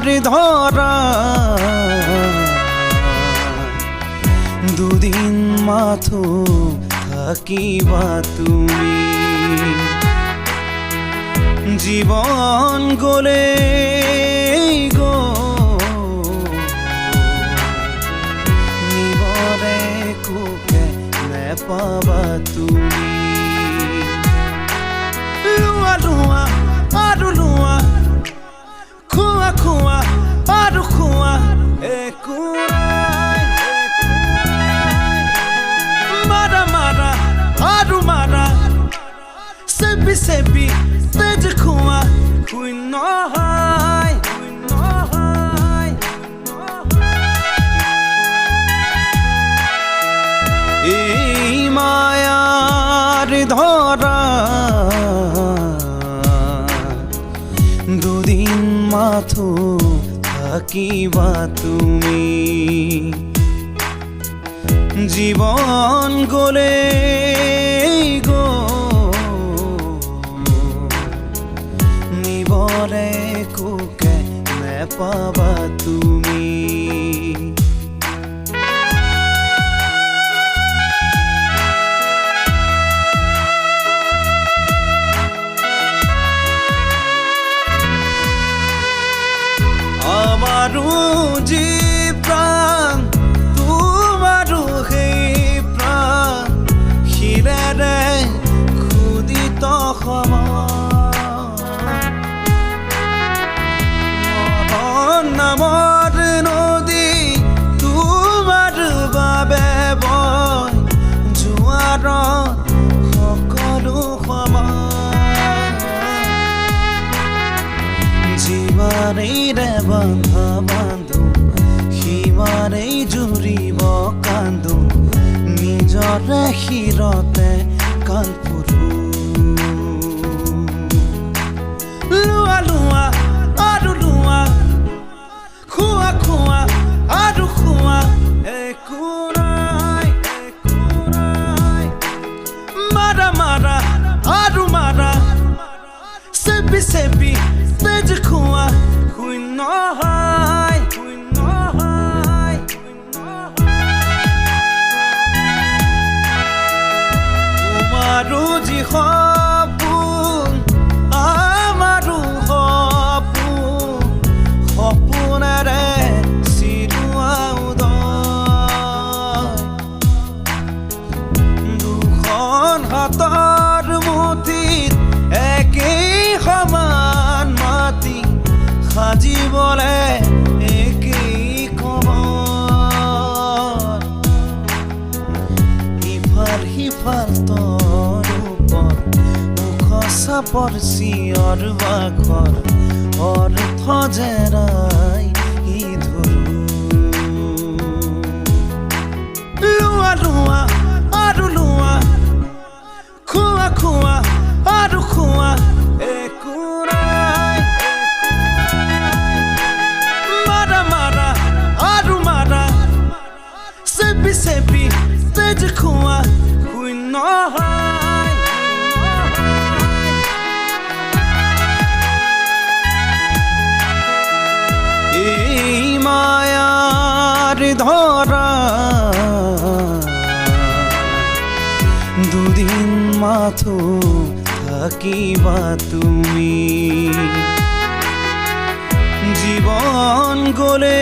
মায়ার ধরা দুদিন মাথো থাকিবা তুমি জীবন গলে গো নিবরে কোকে নেপাবা তুমি লুয়া লুয়া আরু লুয়া খুয়া খুয়া আরু খুয়া একুরাই মারা মারা আরু মারা সেবি সেবি তেজ খুয়া খুই নহয় এই মায়ার ধরা দুদিন মাথো থাকিবা তুমি জীবন গলে গো নিবরে কোকে নেপাবা তুমি আমারু জীব প্রাণ তোমারু সেই প্রাণ শিৰেৰে খুদিত মৰণ নামৰ নদী তোমাৰ বাবে বয় জোৱাৰত সকলো যিমানেইৰে বন্ধা বান্ধো সিমানেই জুৰিব কান্দো নিজৰে শিৰতে কালপুৰো লুৱা লুৱা আৰু লুৱা খুৱা খুৱা আৰু খুৱা একুৰাই মাৰা মাৰা আৰু মাৰা চেপি চেপি তেজ খুয়া খুই নহয় তোমাৰো যি সপোন আমাৰো সপোন সপোনেৰে চিৰুৱা উদয় দুখন হাতৰ মুঠিত একেই সমান মাটি সাজিবলে একেই কবৰ ইফাল সিফাল তোৰ ওপৰত মুখ চাপৰ চিঞৰ বাখৰ অৰ্থ জেৰাই ধৰো লুৱা লুৱা আৰু লুৱা খুৱা খুৱা আৰু খুৱা একুৰাই মাৰা মাৰা আৰু মাৰা চেপি চেপি তেজ খুৱা খুই নহয় এই মায়াৰ ধৰা দুদিন মাথো থাকিবা তুমি জীবন গলে